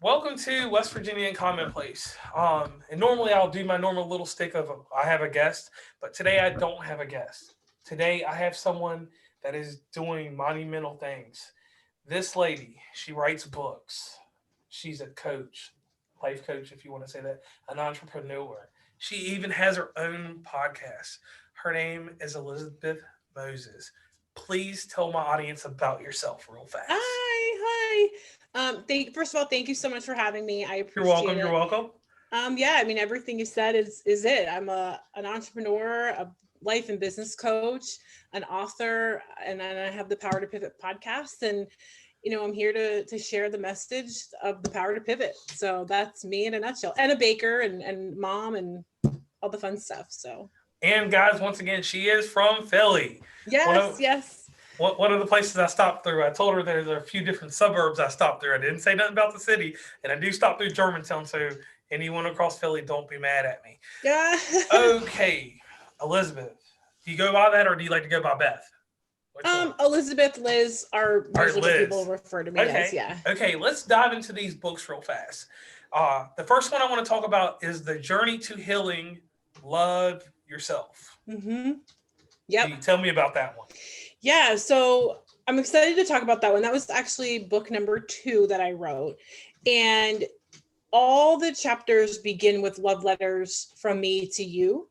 Welcome to West Virginia and Commonplace. And normally I'll do my normal little stick of I have a guest, but today I don't have a guest. Today I have someone that is doing monumental things. This lady, she writes books. She's a coach, life coach, if you want to say that, an entrepreneur. She even has her own podcast. Her name is Elizabeth Moses. Please tell my audience about yourself real fast. Hi. First of all, thank you so much for having me. I You're appreciate welcome. You're it. welcome. Yeah, I mean everything you said is it. I'm an entrepreneur, a life and business coach, an author, and then I have the Power to Pivot podcast. And I'm here to share the message of the power to pivot. So that's me in a nutshell. And a baker and mom and all the fun stuff. So And guys, once again, she is from Philly. One yes, of yes. one of the places I stopped through. I told her there's a few different suburbs I stopped through. I didn't say nothing about the city, and I do stop through Germantown. So anyone across Philly, don't be mad at me. Yeah. Okay, Elizabeth, do you go by that, or do you like to go by Beth? Which one? Elizabeth, Liz are All right, usually what people Liz. refer to me as. Okay, Yeah. okay. Let's dive into these books real fast. The first one I want to talk about is The Journey to Healing. Love Yourself. Mm-hmm. Can Yep. you tell me about that one? Yeah. So I'm excited to talk about that one. That was actually book number 2 that I wrote. And all the chapters begin with love letters from me to you.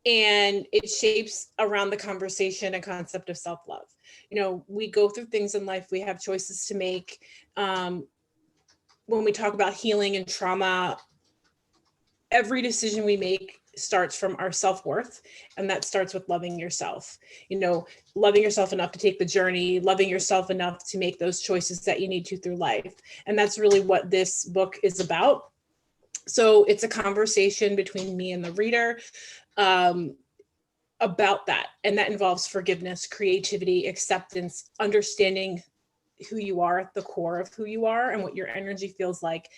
And it shapes around the conversation and concept of self-love. We go through things in life, we have choices to make. When we talk about healing and trauma, every decision we make starts from our self-worth, and that starts with loving yourself. Loving yourself enough to take the journey, loving yourself enough to make those choices that you need to through life. And that's really what this book is about. So it's a conversation between me and the reader about that, and that involves forgiveness, creativity, acceptance, understanding who you are at the core of who you are and what your energy feels like,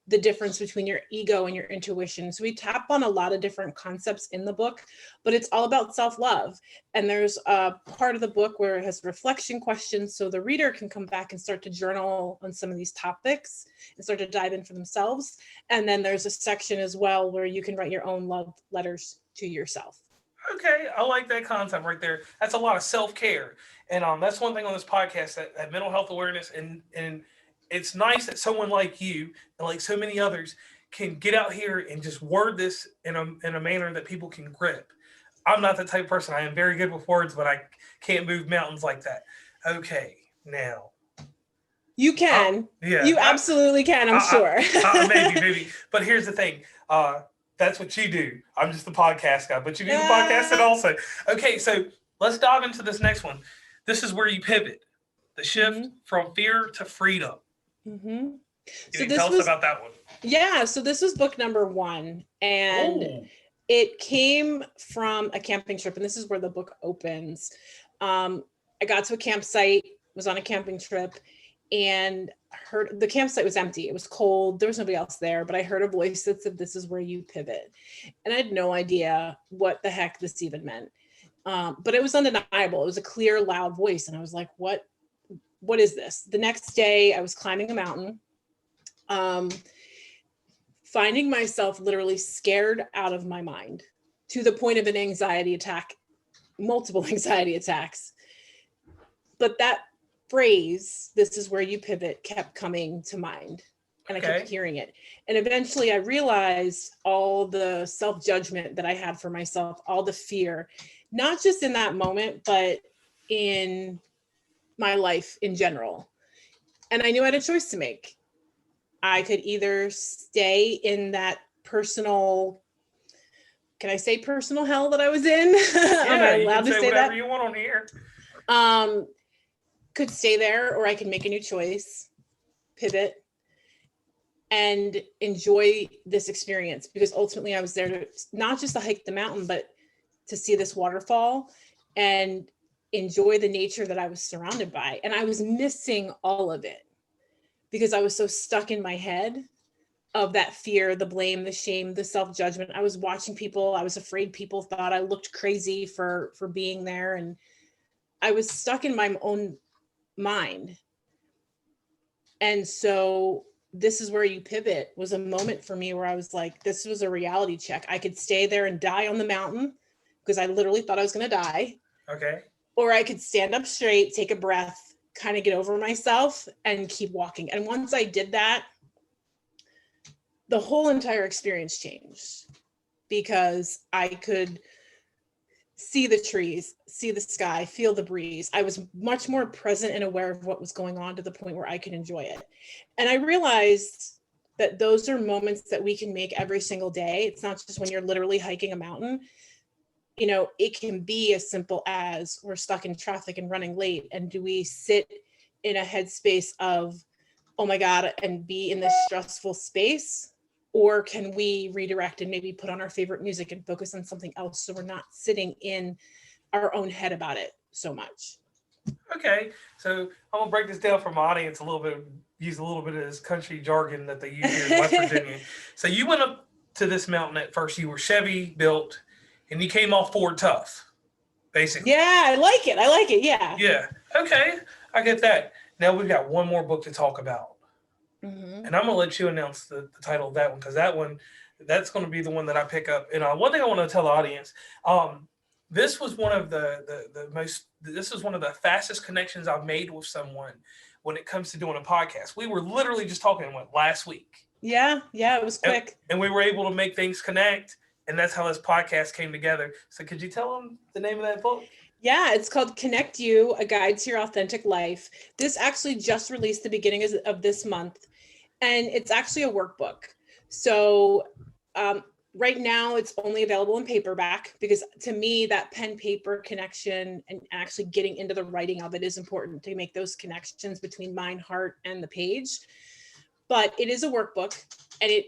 the difference between your ego and your intuition. So we tap on a lot of different concepts in the book, but it's all about self-love. And there's a part of the book where it has reflection questions, so the reader can come back and start to journal on some of these topics and start to dive in for themselves. And then there's a section as well where you can write your own love letters to yourself. Okay, I like that concept right there. That's a lot of self care, and that's one thing on this podcast that mental health awareness, and it's nice that someone like you and like so many others can get out here and just word this in a manner that people can grip. I'm not that type of person. I am very good with words, but I can't move mountains like that. Okay, now You can. yeah, You absolutely can, I'm I, sure. maybe. But here's the thing. That's what you do. I'm just the podcast guy, but you do the podcasting Yeah. also. Okay, so let's dive into this next one. This is where you pivot, the shift Mm-hmm. from fear to freedom. Mm-hmm. Can So you tell this us was about that one? so this was book number 1, and Oh, it came from a camping trip, and this is where the book opens. I got to a campsite, was on a camping trip, and heard the campsite was empty. It was cold. There was nobody else there, but I heard a voice that said, "This is where you pivot," and I had no idea what the heck this even meant. But it was undeniable. It was a clear, loud voice, and I was like, "What? What is this?" The next day, I was climbing a mountain. Um, Finding myself literally scared out of my mind to the point of an anxiety attack, multiple anxiety attacks. But that phrase, "this is where you pivot," kept coming to mind, and I kept okay. hearing it. And eventually I realized all the self-judgment that I had for myself, all the fear, not just in that moment, but in my life in general. And I knew I had a choice to make. I could either stay in that personal, can I say personal hell that I was in? Am I Yeah, you can allowed to say say whatever that? you want on here. Um, could stay there, or I could make a new choice, pivot, and enjoy this experience, because ultimately I was there to not just to hike the mountain, but to see this waterfall and enjoy the nature that I was surrounded by. And I was missing all of it because I was so stuck in my head of that fear, the blame, the shame, the self-judgment. I was watching people. I was afraid people thought I looked crazy for being there. And I was stuck in my own mind. And so This Is Where You Pivot was a moment for me where I was like, this was a reality check. I could stay there and die on the mountain because I literally thought I was going to die. Okay. Or I could stand up straight, take a breath, kind of get over myself and keep walking. And once I did that, the whole entire experience changed because I could see the trees, see the sky, feel the breeze. I was much more present and aware of what was going on to the point where I could enjoy it. And I realized that those are moments that we can make every single day. It's not just when you're literally hiking a mountain. You know, it can be as simple as we're stuck in traffic and running late. And do we sit in a headspace of, oh my God, and be in this stressful space? Or can we redirect and maybe put on our favorite music and focus on something else so we're not sitting in our own head about it so much? Okay, so I'm gonna break this down for my audience a little bit, use a little bit of this country jargon that they use here in West Virginia. So you went up to this mountain at first, you were Chevy built, and you came off Ford Tough, basically. Yeah, I like it. I like it. Yeah. Yeah. Okay, I get that. Now we've got one more book to talk about. Mm-hmm. And I'm gonna let you announce the title of that one because that's going to be the one that I pick up. And one thing I want to tell the audience, this was one of this is one of the fastest connections I've made with someone when it comes to doing a podcast. We were literally just talking last week. Yeah, it was quick. And we were able to make things connect, and that's how this podcast came together. So could you tell them the name of that book? Yeah, it's called Connect You, A Guide to Your Authentic Life. This actually just released the beginning of this month, and it's actually a workbook. So right now it's only available in paperback because to me that pen paper connection and actually getting into the writing of it is important to make those connections between mind, heart, and the page. But it is a workbook, and it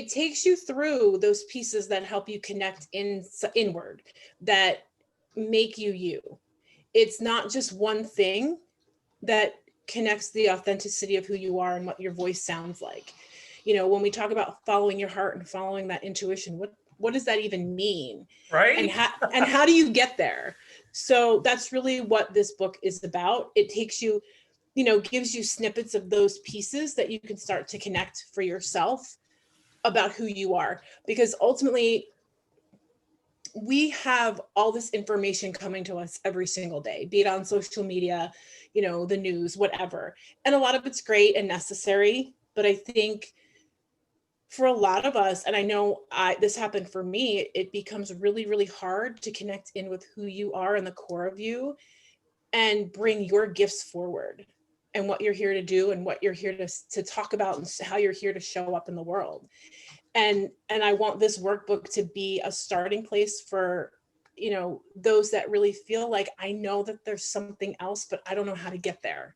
takes you through those pieces that help you connect inward, that make you. It's not just one thing that connects the authenticity of who you are and what your voice sounds like. You know, when we talk about following your heart and following that intuition, what does that even mean? Right. And how do you get there? So that's really what this book is about. It takes you, gives you snippets of those pieces that you can start to connect for yourself about who you are. Because ultimately, we have all this information coming to us every single day, be it on social media, the news, whatever. And a lot of it's great and necessary. But I think for a lot of us, and I know this happened for me, it becomes really, really hard to connect in with who you are and the core of you and bring your gifts forward and what you're here to do and what you're here to talk about and how you're here to show up in the world. And I want this workbook to be a starting place for, those that really feel like, I know that there's something else, but I don't know how to get there,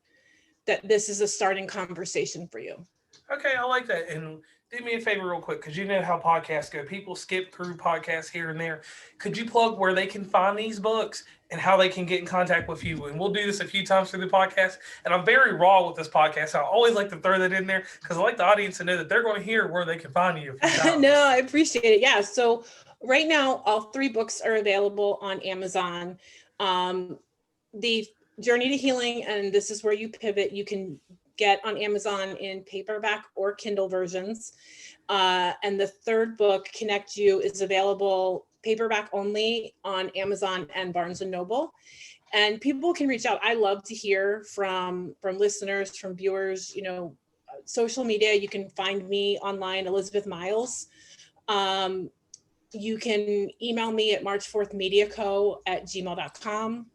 that this is a starting conversation for you. Okay, I like that. And do me a favor real quick, because you know how podcasts go. People skip through podcasts here and there. Could you plug where they can find these books and how they can get in contact with you? And we'll do this a few times through the podcast. And I'm very raw with this podcast. I always like to throw that in there because I like the audience to know that they're going to hear where they can find you. No, I appreciate it. Yeah. So right now, all 3 books are available on Amazon. The Journey to Healing and This Is Where You Pivot, you can get on Amazon in paperback or Kindle versions. And the 3rd book, Connect You, is available paperback only on Amazon and Barnes & Noble. And people can reach out. I love to hear from listeners, from viewers, social media. You can find me online, Elizabeth Miles. You can email me at march4thmediaco@gmail.com.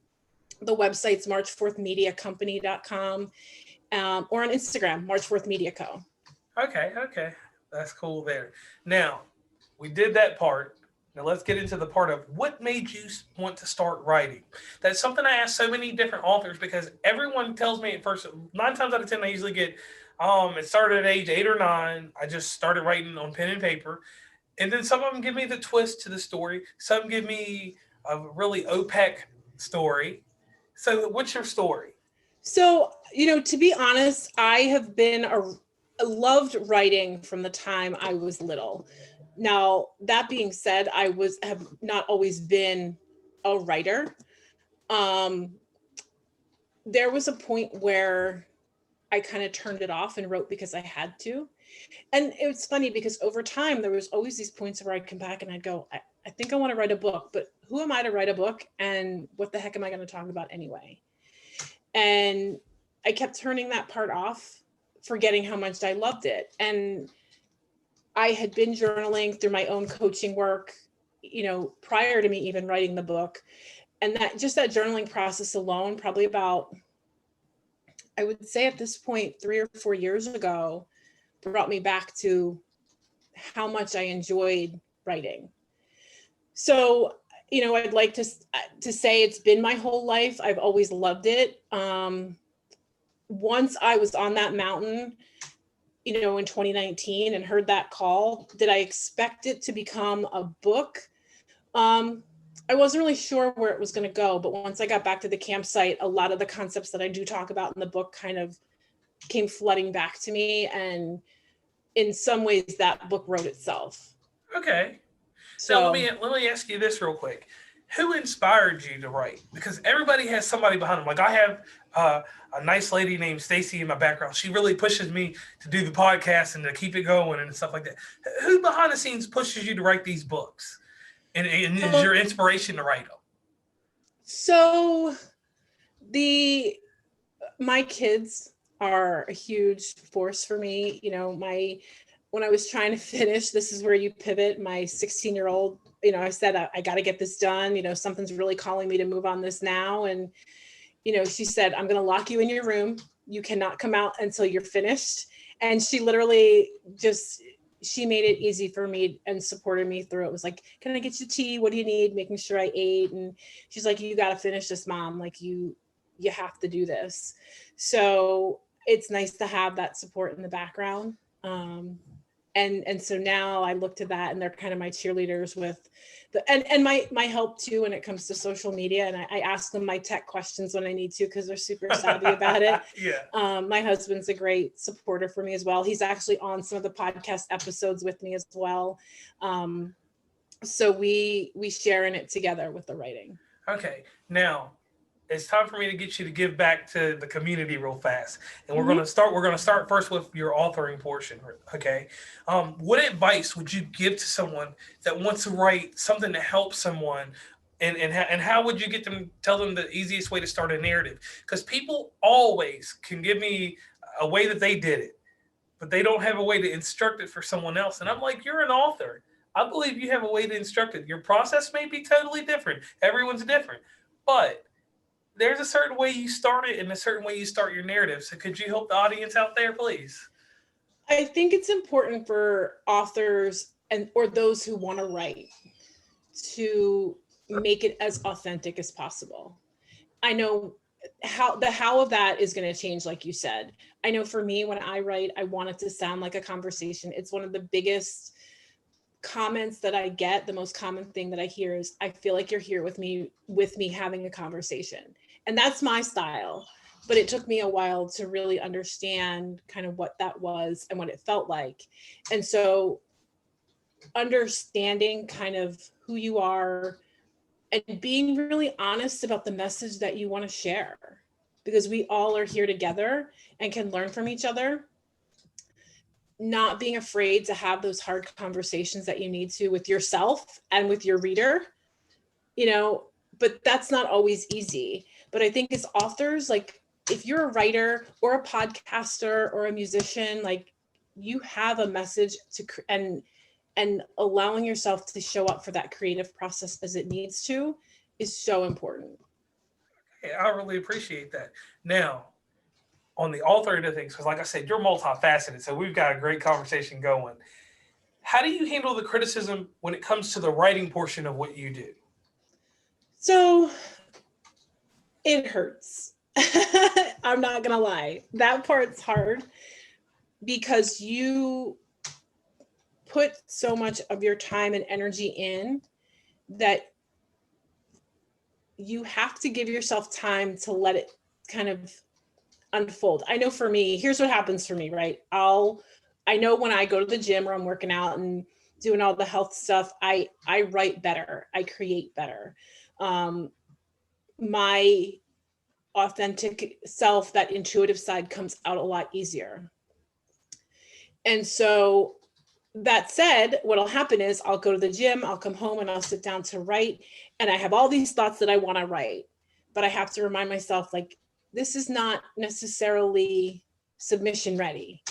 The website's march4thmediacompany.com. Or on Instagram, March 4th Media Co. Okay. That's cool there. Now, we did that part. Now let's get into the part of what made you want to start writing. That's something I ask so many different authors because everyone tells me at first, 9 times out of 10, I usually get, it started at age 8 or 9. I just started writing on pen and paper. And then some of them give me the twist to the story. Some give me a really OPEC story. So what's your story? So, to be honest, I have been loved writing from the time I was little. Now, that being said, I have not always been a writer. There was a point where I kind of turned it off and wrote because I had to. And it was funny because over time, there was always these points where I'd come back and I'd go, I think I want to write a book, but who am I to write a book? And what the heck am I going to talk about anyway? And I kept turning that part off, forgetting how much I loved it. And I had been journaling through my own coaching work, prior to me even writing the book. And that journaling process alone, probably about, I would say at this point, 3 or 4 years ago, brought me back to how much I enjoyed writing. So, I'd like to say it's been my whole life. I've always loved it. Once I was on that mountain, in 2019 and heard that call, did I expect it to become a book? I wasn't really sure where it was going to go, but once I got back to the campsite, a lot of the concepts that I do talk about in the book kind of came flooding back to me. And in some ways that book wrote itself. Okay. So Now let me ask you this real quick. Who inspired you to write? Because everybody has somebody behind them. Like I have a nice lady named Stacy in my background. She really pushes me to do the podcast and to keep it going and stuff like that. Who behind the scenes pushes you to write these books? And is your inspiration to write them? So my kids are a huge force for me. When I was trying to finish, this is where you pivot. My 16-year-old, I said, I got to get this done. Something's really calling me to move on this now. And, she said, I'm going to lock you in your room. You cannot come out until you're finished. And she literally she made it easy for me and supported me through it. It was like, can I get you tea? What do you need? Making sure I ate. And she's like, you got to finish this, Mom. Like you have to do this. So it's nice to have that support in the background. And so now I look to that, and they're kind of my cheerleaders with and my help too when it comes to social media. And I ask them my tech questions when I need to, because they're super savvy about it. Yeah. My husband's a great supporter for me as well. He's actually on some of the podcast episodes with me as well. So we share in it together with the writing. Okay. Now it's time for me to get you to give back to the community real fast. And we're gonna start first with your authoring portion. Okay. What advice would you give to someone that wants to write something to help someone? And how would you tell them the easiest way to start a narrative? Because people always can give me a way that they did it, but they don't have a way to instruct it for someone else. And I'm like, you're an author. I believe you have a way to instruct it. Your process may be totally different. Everyone's different, but there's a certain way you start it and a certain way you start your narrative. So could you help the audience out there, please? I think it's important for authors or those who want to write to make it as authentic as possible. I know how of that is going to change, like you said. I know for me, when I write, I want it to sound like a conversation. It's one of the biggest comments that I get. The most common thing that I hear is, I feel like you're here with me having a conversation. And that's my style. But it took me a while to really understand kind of what that was and what it felt like. And so understanding kind of who you are and being really honest about the message that you want to share, because we all are here together and can learn from each other. Not being afraid to have those hard conversations that you need to with yourself and with your reader, but that's not always easy. But I think as authors, like if you're a writer or a podcaster or a musician, like you have a message and allowing yourself to show up for that creative process as it needs to is so important. I really appreciate that. Now, on the author end of things, because like I said, you're multifaceted, so we've got a great conversation going. How do you handle the criticism when it comes to the writing portion of what you do? So it hurts. I'm not gonna lie. That part's hard because you put so much of your time and energy in that you have to give yourself time to let it kind of unfold. I know for me, here's what happens for me, right? I know when I go to the gym or I'm working out and doing all the health stuff, I write better. I create better. My authentic self, that intuitive side comes out a lot easier. And so that said, what'll happen is I'll go to the gym, I'll come home and I'll sit down to write. And I have all these thoughts that I want to write, but I have to remind myself, like, this is not necessarily submission ready.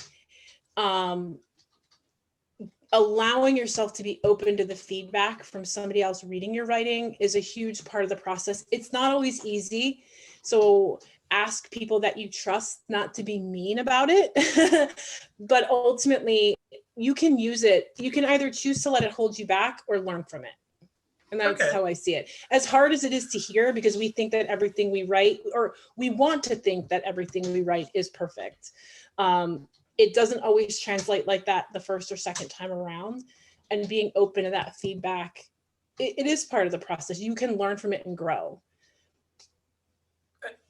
Allowing yourself to be open to the feedback from somebody else reading your writing is a huge part of the process. It's not always easy. So ask people that you trust not to be mean about it. But ultimately, you can use it. You can either choose to let it hold you back or learn from it. And that's how I see it. As hard as it is to hear, because we think that everything we write, or we want to think that everything we write is perfect. It doesn't always translate like that the first or second time around. And being open to that feedback, it is part of the process. You can learn from it and grow.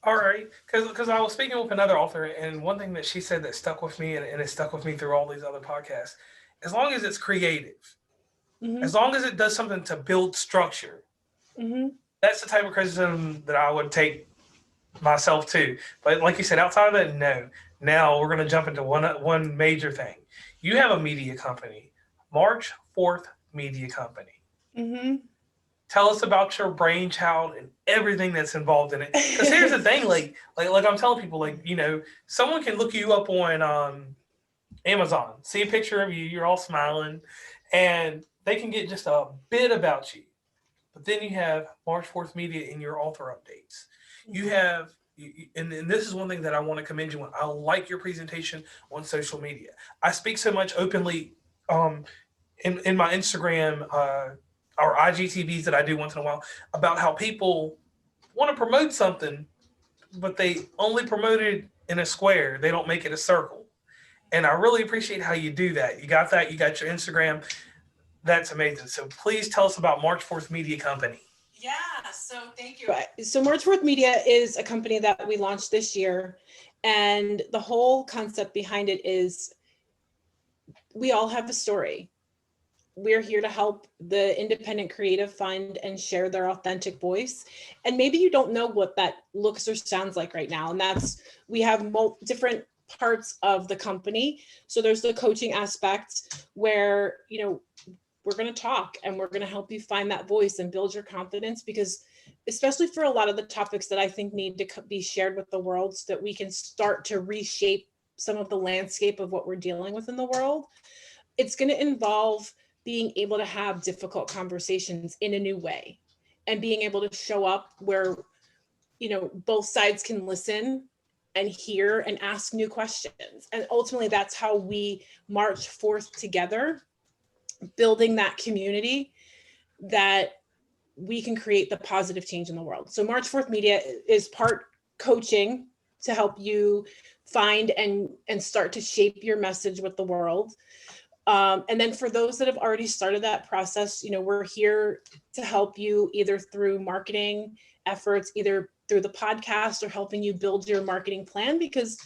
All right, because I was speaking with another author, and one thing that she said that stuck with me, and it stuck with me through all these other podcasts, as long as it's creative, as long as it does something to build structure, that's the type of criticism that I would take myself to. But like you said, outside of that, no. Now we're going to jump into one major thing. You have a media company, March 4th Media Company. Tell us about your brainchild and everything that's involved in it. Because here's the thing, like I'm telling people, like, you know, someone can look you up on Amazon, see a picture of you, you're all smiling, and they can get just a bit about you. But then you have March 4th Media in your author updates. You have, and this is one thing that I want to commend you on. I like your presentation on social media. I speak so much openly in my Instagram or IGTVs that I do once in a while about how people want to promote something, but they only promote it in a square. They don't make it a circle. And I really appreciate how you do that. You got that. You got your Instagram. That's amazing. So please tell us about March 4th Media Company. Yeah, so thank you. So March 4th Media is a company that we launched this year. And the whole concept behind it is we all have a story. We're here to help the independent creative find and share their authentic voice. And maybe you don't know what that looks or sounds like right now. And that's, we have different parts of the company. So there's the coaching aspect where, you know, we're going to talk and we're going to help you find that voice and build your confidence, because especially for a lot of the topics that I think need to be shared with the world so that we can start to reshape some of the landscape of what we're dealing with in the world. It's going to involve being able to have difficult conversations in a new way and being able to show up where, you know, both sides can listen and hear and ask new questions. And ultimately that's how we march forth together, building that community that we can create the positive change in the world. So March 4th Media is part coaching to help you find and start to shape your message with the world. And then for those that have already started that process, you know, we're here to help you either through marketing efforts, either through the podcast, or helping you build your marketing plan. Because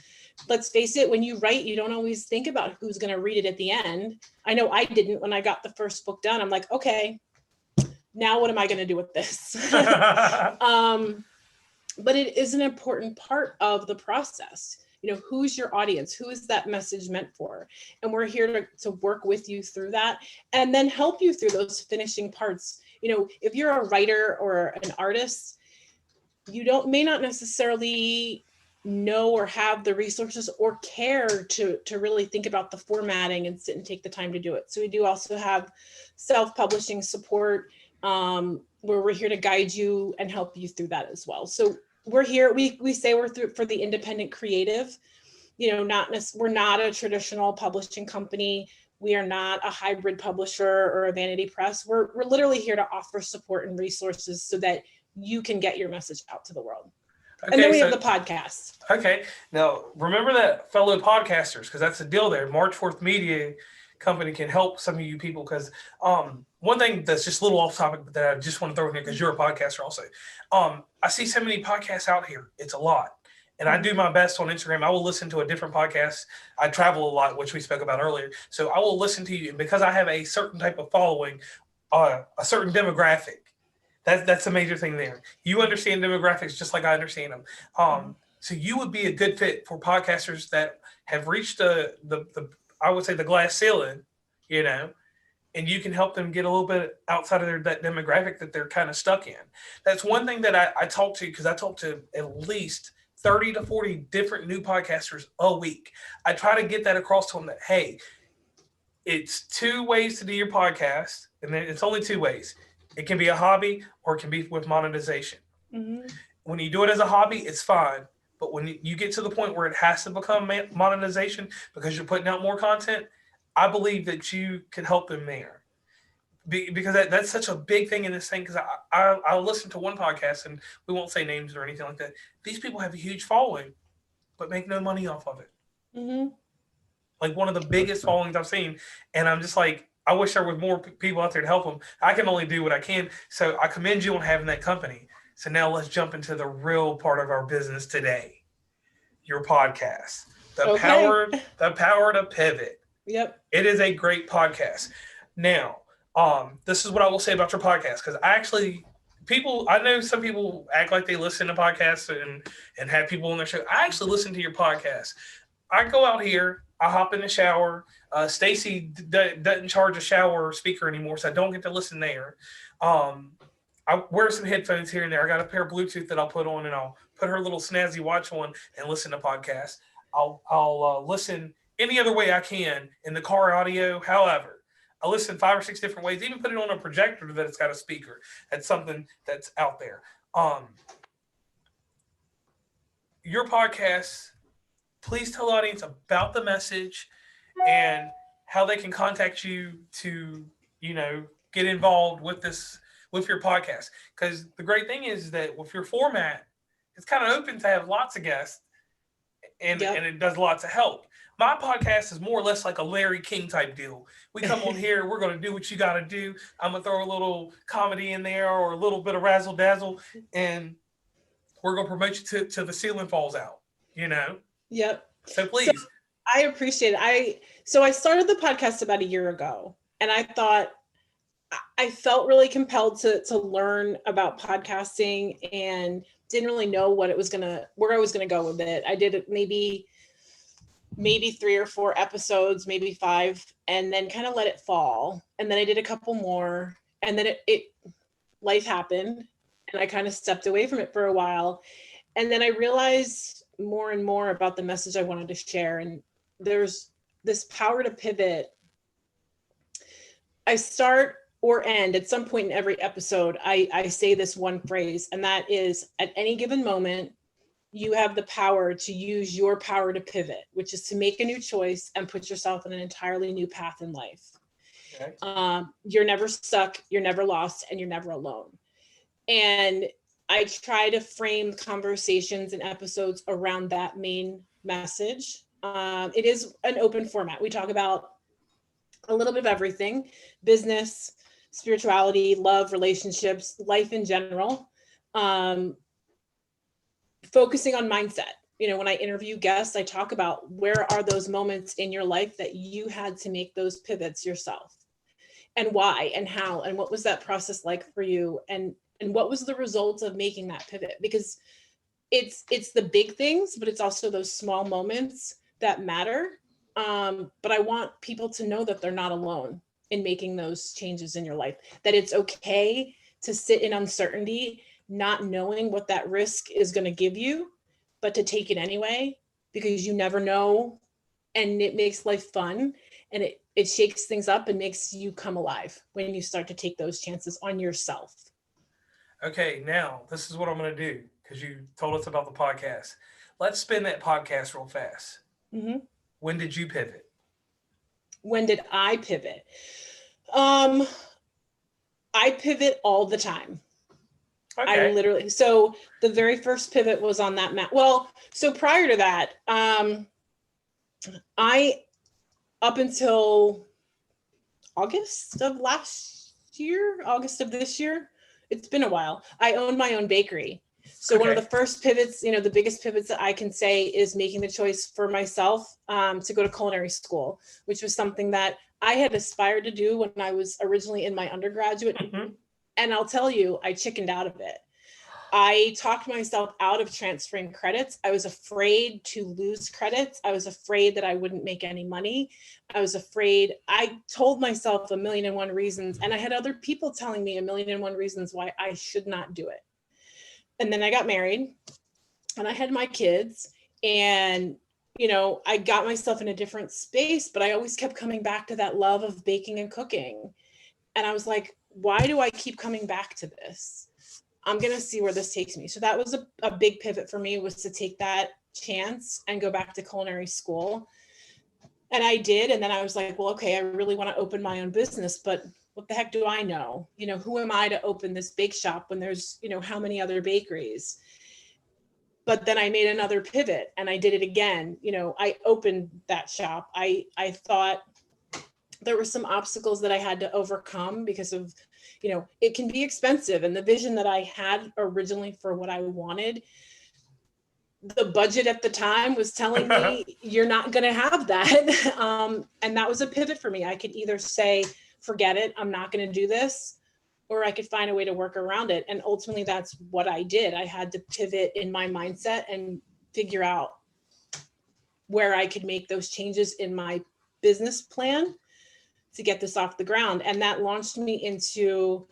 let's face it, when you write, you don't always think about who's going to read it at the end. I know I didn't when I got the first book done. I'm like, okay, now what am I going to do with this? But it is an important part of the process. You know, who's your audience? Who is that message meant for? And we're here to work with you through that and then help you through those finishing parts. You know, if you're a writer or an artist, you may not necessarily know or have the resources or care to really think about the formatting and sit and take the time to do it. So we do also have self-publishing support where we're here to guide you and help you through that as well. So we're here, we say we're through for the independent creative, you know, we're not a traditional publishing company. We are not a hybrid publisher or a vanity press. We're literally here to offer support and resources so that you can get your message out to the world. Okay, and then we have the podcast. Okay. Now, remember that, fellow podcasters, because that's the deal there. March 4th Media Company can help some of you people, because one thing that's just a little off topic, but that I just want to throw in here because you're a podcaster also. I see so many podcasts out here. It's a lot. And I do my best on Instagram. I will listen to a different podcast. I travel a lot, which we spoke about earlier. So I will listen to you. And because I have a certain type of following, a certain demographic, That's a major thing there. You understand demographics just like I understand them. So you would be a good fit for podcasters that have reached the I would say the glass ceiling, you know, and you can help them get a little bit outside of that demographic that they're kind of stuck in. That's one thing that I talk to, because I talk to at least 30 to 40 different new podcasters a week. I try to get that across to them that, hey, it's two ways to do your podcast, and it's only two ways. It can be a hobby or it can be with monetization. Mm-hmm. When you do it as a hobby, it's fine. But when you get to the point where it has to become monetization because you're putting out more content, I believe that you can help them there. Because that's such a big thing in this thing. Because I listen to one podcast, and we won't say names or anything like that. These people have a huge following, but make no money off of it. Mm-hmm. Like one of the biggest followings I've seen. And I'm just like, I wish there was more people out there to help them. I can only do what I can. So I commend you on having that company. So now let's jump into the real part of our business today. Your podcast. The power to pivot. Yep. It is a great podcast. Now, this is what I will say about your podcast, because I know some people act like they listen to podcasts and have people on their show. I actually listen to your podcast. I go out here, I hop in the shower. Stacy doesn't charge a shower speaker anymore, so I don't get to listen there. I wear some headphones here and there. I got a pair of Bluetooth that I'll put on, and I'll put her little snazzy watch on and listen to podcasts. I'll listen any other way I can in the car audio. However, I listen 5 or 6 different ways. Even put it on a projector that it's got a speaker. That's something that's out there. Your podcast. Please tell the audience about the message and how they can contact you to, get involved with your podcast. Because the great thing is that with your format, it's kind of open to have lots of guests and it does lots of help. My podcast is more or less like a Larry King type deal. We come on here, we're going to do what you got to do. I'm going to throw a little comedy in there or a little bit of razzle dazzle, and we're going to promote you till the ceiling falls out, Yep. So please. So I appreciate it. So I started the podcast about a year ago, and I thought I felt really compelled to learn about podcasting and didn't really know where I was gonna go with it. I did it maybe 3 or 4 episodes, maybe 5, and then kind of let it fall. And then I did a couple more, and then life happened, and I kind of stepped away from it for a while. And then I realized more and more about the message I wanted to share. And there's this power to pivot. I start or end at some point in every episode. I say this one phrase, and that is, at any given moment, you have the power to use your power to pivot, which is to make a new choice and put yourself in an entirely new path in life. Okay. You're never stuck, you're never lost, and you're never alone. And I try to frame conversations and episodes around that main message. It is an open format. We talk about a little bit of everything: business, spirituality, love, relationships, life in general, focusing on mindset. When I interview guests, I talk about where are those moments in your life that you had to make those pivots yourself, and why, and how, and what was that process like for you, and what was the result of making that pivot? Because it's the big things, but it's also those small moments that matter. But I want people to know that they're not alone in making those changes in your life, that it's okay to sit in uncertainty, not knowing what that risk is going to give you, but to take it anyway, because you never know. And it makes life fun, and it shakes things up and makes you come alive when you start to take those chances on yourself. Okay, now this is what I'm going to do, because you told us about the podcast. Let's spin that podcast real fast. Mm-hmm. When did you pivot? When did I pivot? I pivot all the time. Okay. So the very first pivot was on that map. Well, so prior to that, up until August of this year, it's been a while, I owned my own bakery. So One of the first pivots, the biggest pivots that I can say is making the choice for myself to go to culinary school, which was something that I had aspired to do when I was originally in my undergraduate And I'll tell you, I chickened out of it. I talked myself out of transferring credits. I was afraid to lose credits. I was afraid that I wouldn't make any money. I told myself a million and one reasons, and I had other people telling me a million and one reasons why I should not do it. And then I got married and I had my kids, and I got myself in a different space, but I always kept coming back to that love of baking and cooking. And I was like, why do I keep coming back to this? I'm going to see where this takes me. So that was a big pivot for me, was to take that chance and go back to culinary school. And I did. And then I was like, well, okay, I really want to open my own business, but what the heck do I know? Who am I to open this bake shop when there's, how many other bakeries? But then I made another pivot and I did it again. I opened that shop. I thought there were some obstacles that I had to overcome because of, it can be expensive. And the vision that I had originally for what I wanted, the budget at the time was telling me you're not going to have that. And that was a pivot for me. I could either say, forget it, I'm not going to do this, or I could find a way to work around it. And ultimately that's what I did. I had to pivot in my mindset and figure out where I could make those changes in my business plan to get this off the ground. And that launched me into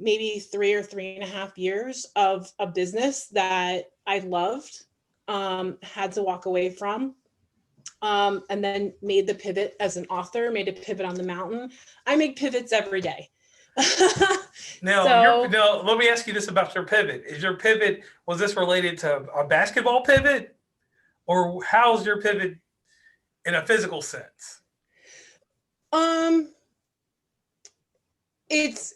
maybe 3.5 years of a business that I loved, had to walk away from, and then made the pivot as an author, made a pivot on the mountain. I make pivots every day. Now, let me ask you this about your pivot. Was this related to a basketball pivot, or how's your pivot in a physical sense? It's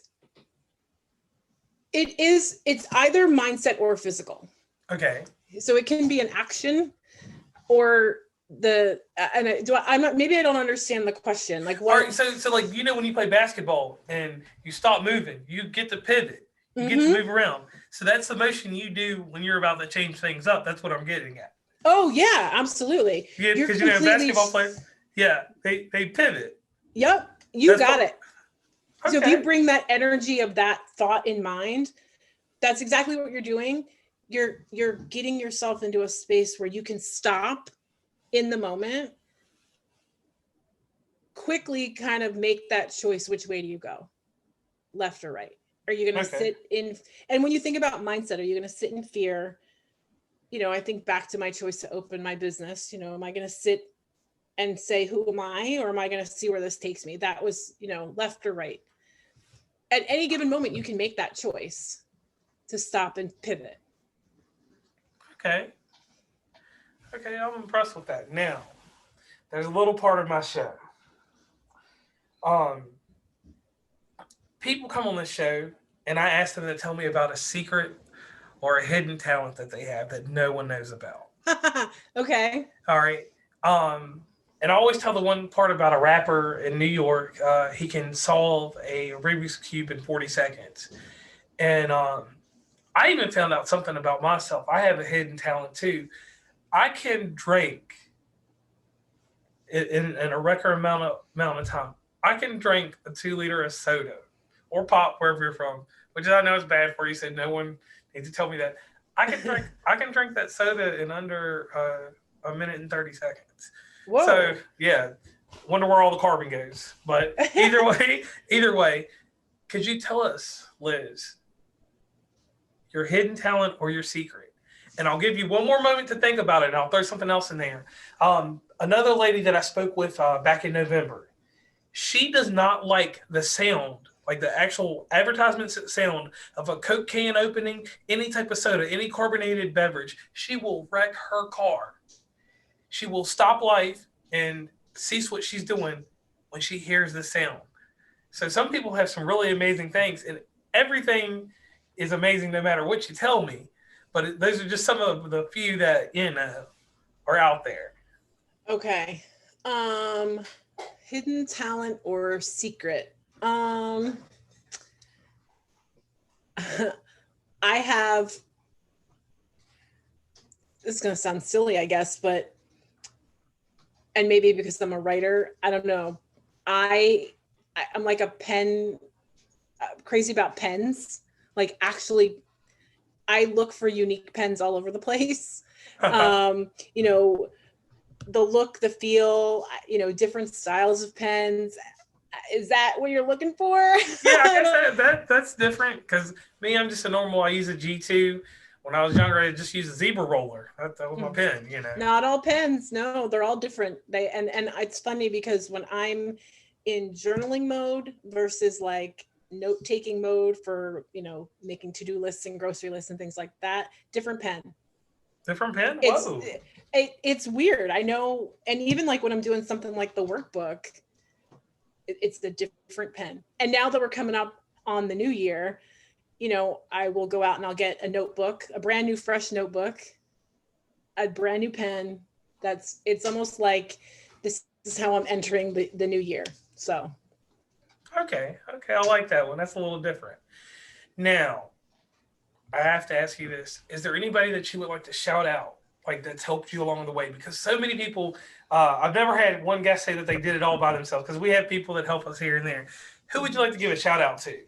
either mindset or physical. Okay. So it can be an action or maybe I don't understand the question. Like what? All right, so like, when you play basketball and you stop moving, you get to pivot, you get to move around. So that's the motion you do when you're about to change things up. That's what I'm getting at. Oh yeah, absolutely. Yeah, because basketball players, they pivot. Yep, got it. Okay. So if you bring that energy of that thought in mind, that's exactly what you're doing. You're getting yourself into a space where you can stop in the moment, quickly kind of make that choice. Which way do you go? Left or right? Are you going to sit in, and when you think about mindset, are you going to sit in fear? I think back to my choice to open my business. Am I going to sit and say, who am I? Or am I going to see where this takes me? That was, left or right. At any given moment, you can make that choice to stop and pivot. Okay, I'm impressed with that. Now, there's a little part of my show. People come on the show, and I ask them to tell me about a secret or a hidden talent that they have that no one knows about. Okay. All right. And I always tell the one part about a rapper in New York. He can solve a Rubik's Cube in 40 seconds. And I even found out something about myself. I have a hidden talent too. I can drink in a record amount of time. I can drink a 2 liter of soda or pop, wherever you're from, which I know is bad for you. So no one needs to tell me that. I can drink that soda in under a minute and 30 seconds. Whoa. So yeah, wonder where all the carbon goes. But either way, could you tell us, Liz, your hidden talent or your secret? And I'll give you one more moment to think about it, and I'll throw something else in there. Another lady that I spoke with back in November, she does not like the sound, like the actual advertisement sound of a Coke can opening, any type of soda, any carbonated beverage. She will wreck her car. She will stop life and cease what she's doing when she hears the sound. So some people have some really amazing things, and everything is amazing no matter what you tell me. But those are just some of the few that, are out there. Okay. Hidden talent or secret? I have, this is going to sound silly, I guess, and maybe because I'm a writer, I don't know. I'm like a pen crazy about pens. Like actually, I look for unique pens all over the place. You know, the look, the feel, you know, different styles of pens. Is that what you're looking for? Yeah, I guess that's different because me, I'm just a normal. I use a G2. When I was younger, I just used a zebra roller. That was my pen, you know. Not all pens. No, they're all different. And it's funny because when I'm in journaling mode versus like note taking mode for, you know, making to-do lists and grocery lists and things like that, different pen. Different pen? It's Whoa. it's weird. I know. And even like when I'm doing something like the workbook, it's the different pen. And now that we're coming up on the new year, you know, I will go out and I'll get a notebook, a brand new fresh notebook, a brand new pen. It's almost like this is how I'm entering the new year. So Okay, I like that one. That's a little different. Now, I have to ask you this: is there anybody that you would like to shout out, like that's helped you along the way? Because so many people, I've never had one guest say that they did it all by themselves. Because we have people that help us here and there. Who would you like to give a shout out to?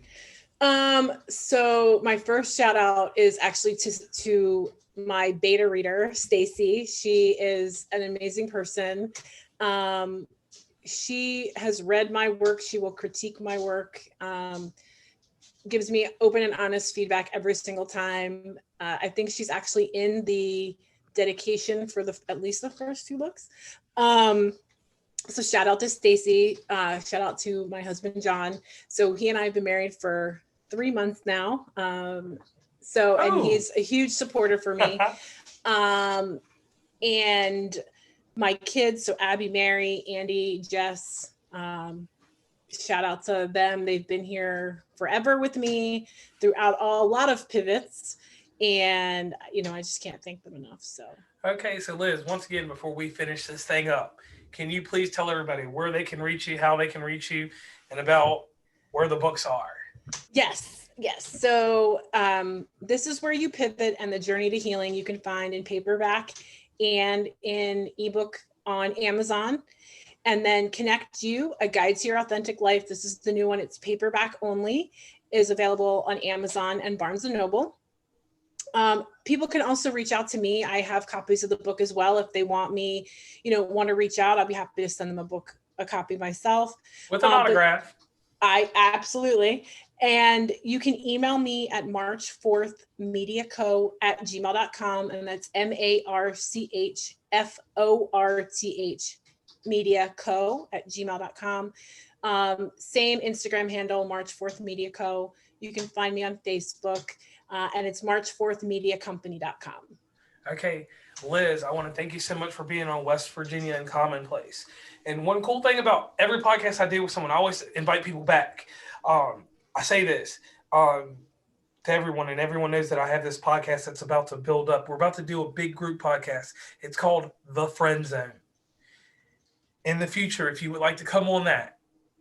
So my first shout out is actually to my beta reader, Stacy. She is an amazing person. She has read my work. She will critique my work. Gives me open and honest feedback every single time. I think she's actually in the dedication for at least the first 2 books. So shout out to Stacy. Shout out to my husband, John. So he and I have been married for 3 months now. And he's a huge supporter for me. And my kids, so Abby, Mary, Andy, Jess, shout out to them. They've been here forever with me throughout a lot of pivots. And, you know, I just can't thank them enough. So. Okay, so Liz, once again, before we finish this thing up, can you please tell everybody where they can reach you, how they can reach you, and about where the books are? Yes. So this is where you pivot, and the journey to healing you can find in paperback and in ebook on Amazon. And then Connect You, A Guide to Your Authentic Life. This is the new one. It's paperback only, is available on Amazon and Barnes & Noble. People can also reach out to me. I have copies of the book as well. If they want me, you know, want to reach out, I'll be happy to send them a copy myself. With an autograph. I absolutely. And you can email me at march4thmediaco@gmail.com. And that's MARCHFORTH mediaco@gmail.com. Same Instagram handle, March 4th Media Co. You can find me on Facebook, and it's march4thmediacompany.com. Okay, Liz, I want to thank you so much for being on West Virginia and Commonplace. And one cool thing about every podcast I do with someone, I always invite people back. I say this to everyone, and everyone knows that I have this podcast that's about to build up. We're about to do a big group podcast. It's called The Friend Zone. In the future, if you would like to come on that.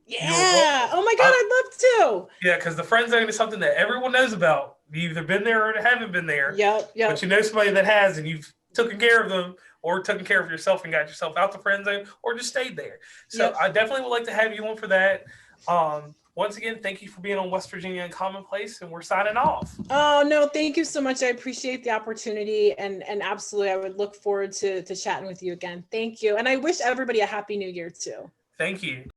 Yeah. Oh my God, I'd love to. Yeah, because the friend zone is something that everyone knows about. You've either been there or haven't been there. Yep. But you know somebody that has, and you've taken care of them, or taken care of yourself and got yourself out the friend zone, or just stayed there. So I definitely would like to have you on for that. Once again, thank you for being on West Virginia and Commonplace, and we're signing off. Oh, no, thank you so much. I appreciate the opportunity, and absolutely, I would look forward to chatting with you again. Thank you. And I wish everybody a happy new year too. Thank you.